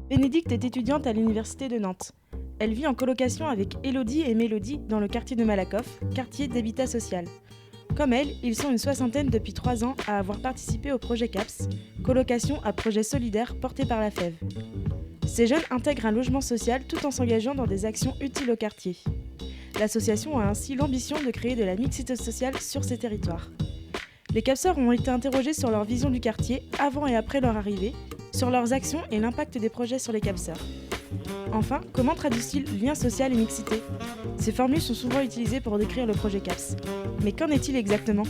Bénédicte est étudiante à l'université de Nantes. Elle vit en colocation avec Élodie et Mélodie dans le quartier de Malakoff, quartier d'habitat social. Comme elle, ils sont une soixantaine depuis 3 ans à avoir participé au projet CAPS, colocation à projet solidaire porté par la FEV. Ces jeunes intègrent un logement social tout en s'engageant dans des actions utiles au quartier. L'association a ainsi l'ambition de créer de la mixité sociale sur ces territoires. Les capseurs ont été interrogés sur leur vision du quartier avant et après leur arrivée, sur leurs actions et l'impact des projets sur les capseurs. Enfin, comment traduisent-ils lien social et mixité ? Ces formules sont souvent utilisées pour décrire le projet CAPS. Mais qu'en est-il exactement ?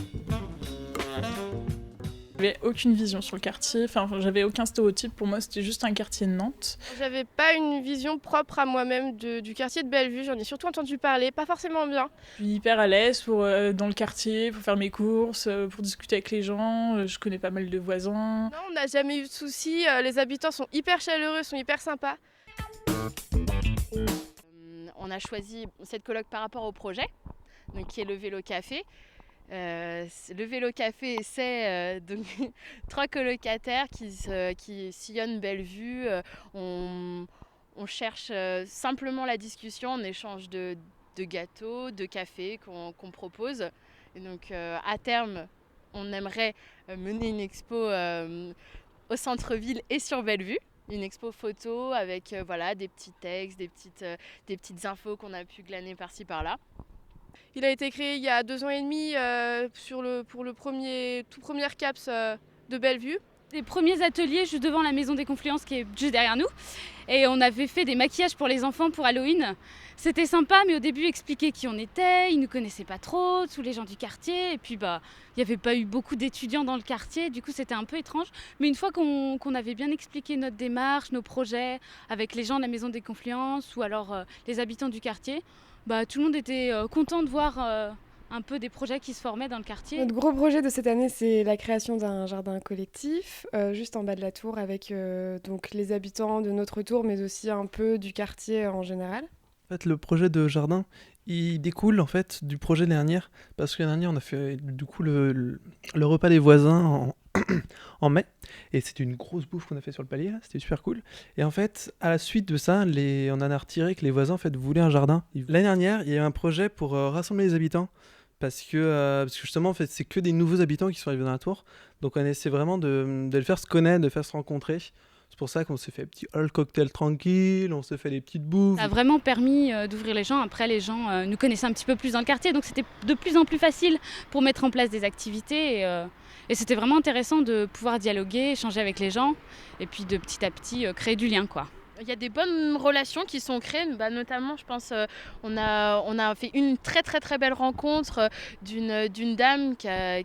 J'avais aucune vision sur le quartier, j'avais aucun stéréotype, pour moi c'était juste un quartier de Nantes. J'avais pas une vision propre à moi-même du quartier de Bellevue, j'en ai surtout entendu parler, pas forcément bien. Je suis hyper à l'aise dans le quartier, pour faire mes courses, pour discuter avec les gens, je connais pas mal de voisins. Non, on n'a jamais eu de soucis, les habitants sont hyper chaleureux, sont hyper sympas. On a choisi cette coloc par rapport au projet, donc, qui est le vélo café. Le vélo café, c'est donc 3 colocataires qui sillonnent Bellevue. On cherche simplement la discussion en échange de gâteaux, de café qu'on propose. Et donc à terme, on aimerait mener une expo au centre-ville et sur Bellevue. Une expo photo avec des petits textes, des petites infos qu'on a pu glaner par-ci par-là. Il a été créé il y a 2 ans et demi pour le tout premier CAPS de Bellevue. Des premiers ateliers juste devant la maison des Confluences qui est juste derrière nous. Et on avait fait des maquillages pour les enfants pour Halloween. C'était sympa, mais au début, expliquer qui on était, ils ne nous connaissaient pas trop, tous les gens du quartier. Et puis, il n'y avait pas eu beaucoup d'étudiants dans le quartier, du coup, c'était un peu étrange. Mais une fois qu'on avait bien expliqué notre démarche, nos projets, avec les gens de la maison des Confluences ou alors les habitants du quartier, tout le monde était content de voir un peu des projets qui se formaient dans le quartier. Notre gros projet de cette année, c'est la création d'un jardin collectif, juste en bas de la tour, avec donc les habitants de notre tour, mais aussi un peu du quartier en général. En fait, le projet de jardin, il découle en fait du projet de l'année dernière, parce que l'année dernière, on a fait du coup le repas des voisins en mai, et c'était une grosse bouffe qu'on a fait sur le palier, là, c'était super cool. Et en fait, à la suite de ça, on en a retiré que les voisins en fait voulaient un jardin. L'année dernière, il y a eu un projet pour rassembler les habitants, parce que justement, en fait, c'est que des nouveaux habitants qui sont arrivés dans la tour, donc on essaie vraiment de les faire se connaître, de les faire se rencontrer. C'est pour ça qu'on s'est fait un petit hall cocktail tranquille, on s'est fait des petites bouffes. Ça a vraiment permis d'ouvrir les gens. Après, les gens nous connaissaient un petit peu plus dans le quartier, donc c'était de plus en plus facile pour mettre en place des activités. Et c'était vraiment intéressant de pouvoir dialoguer, échanger avec les gens, et puis de petit à petit créer du lien, quoi. Il y a des bonnes relations qui sont créées, notamment je pense on a fait une très très très belle rencontre d'une dame qui a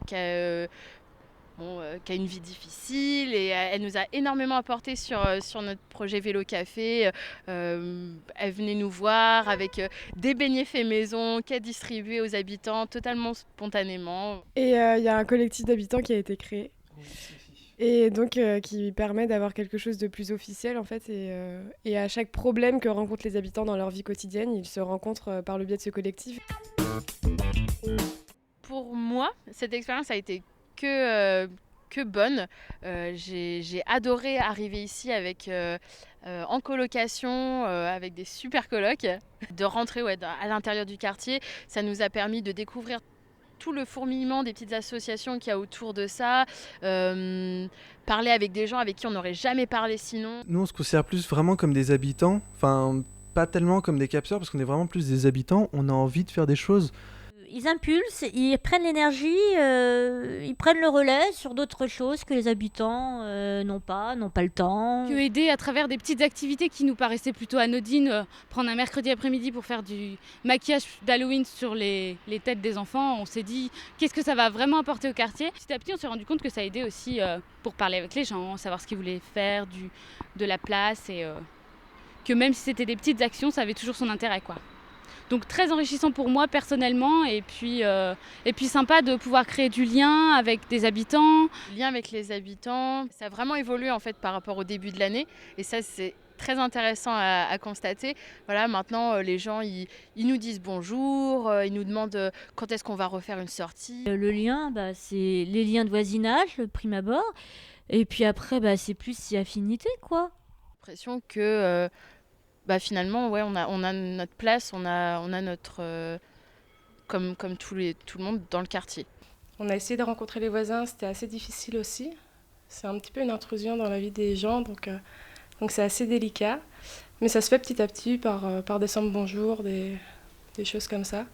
une vie difficile et elle nous a énormément apporté sur notre projet Vélo Café. Elle venait nous voir avec des beignets faits maison qu'elle distribuait aux habitants totalement spontanément. Et il y a un collectif d'habitants qui a été créé. Et donc qui permet d'avoir quelque chose de plus officiel en fait et à chaque problème que rencontrent les habitants dans leur vie quotidienne, ils se rencontrent par le biais de ce collectif. Pour moi, cette expérience a été que bonne. J'ai adoré arriver ici en colocation avec des super colocs, de rentrer à l'intérieur du quartier. Ça nous a permis de découvrir tout le fourmillement des petites associations qu'il y a autour de ça, parler avec des gens avec qui on n'aurait jamais parlé sinon. Nous, on se considère plus vraiment comme des habitants, pas tellement comme des capteurs, parce qu'on est vraiment plus des habitants, on a envie de faire des choses. Ils impulsent, ils prennent l'énergie, ils prennent le relais sur d'autres choses que les habitants n'ont pas le temps. Que aider à travers des petites activités qui nous paraissaient plutôt anodines, prendre un mercredi après-midi pour faire du maquillage d'Halloween sur les têtes des enfants, on s'est dit qu'est-ce que ça va vraiment apporter au quartier. Petit à petit on s'est rendu compte que ça aidait aussi pour parler avec les gens, savoir ce qu'ils voulaient faire, de la place et que même si c'était des petites actions, ça avait toujours son intérêt, quoi. Donc très enrichissant pour moi personnellement et puis sympa de pouvoir créer du lien avec des habitants. Le lien avec les habitants, ça a vraiment évolué en fait par rapport au début de l'année et ça c'est très intéressant à constater. Voilà, maintenant les gens ils nous disent bonjour, ils nous demandent quand est-ce qu'on va refaire une sortie. Le lien, c'est les liens de voisinage, le prime abord, et puis après c'est plus si affinité quoi. l'impression que finalement, ouais, on a notre place, on a notre... comme tout le monde dans le quartier. On a essayé de rencontrer les voisins, c'était assez difficile aussi. C'est un petit peu une intrusion dans la vie des gens, donc c'est assez délicat. Mais ça se fait petit à petit par des simples bonjours, des choses comme ça.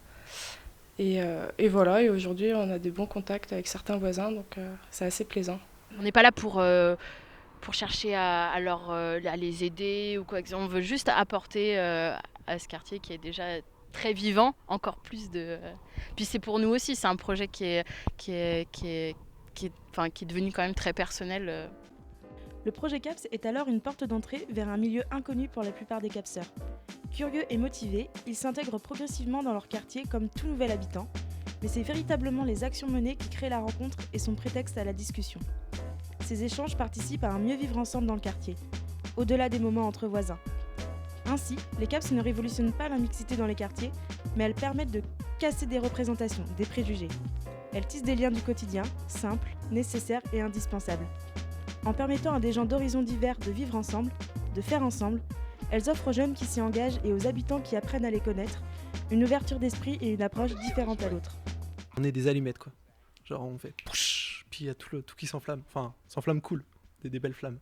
Et voilà, et aujourd'hui on a des bons contacts avec certains voisins, donc c'est assez plaisant. On n'est pas là pour chercher à les aider ou quoi. On veut juste apporter à ce quartier qui est déjà très vivant, encore plus de... Puis c'est pour nous aussi, c'est un projet qui est devenu quand même très personnel. Le projet CAPS est alors une porte d'entrée vers un milieu inconnu pour la plupart des capseurs. Curieux et motivés, ils s'intègrent progressivement dans leur quartier comme tout nouvel habitant, mais c'est véritablement les actions menées qui créent la rencontre et sont prétexte à la discussion. Ces échanges participent à un mieux vivre ensemble dans le quartier, au-delà des moments entre voisins. Ainsi, les CAPS ne révolutionnent pas la mixité dans les quartiers, mais elles permettent de casser des représentations, des préjugés. Elles tissent des liens du quotidien, simples, nécessaires et indispensables. En permettant à des gens d'horizons divers de vivre ensemble, de faire ensemble, elles offrent aux jeunes qui s'y engagent et aux habitants qui apprennent à les connaître une ouverture d'esprit et une approche différente à l'autre. On est des allumettes, quoi. Genre, on fait... Puis il y a tout qui s'enflamme. Enfin, s'enflamme cool. Des belles flammes.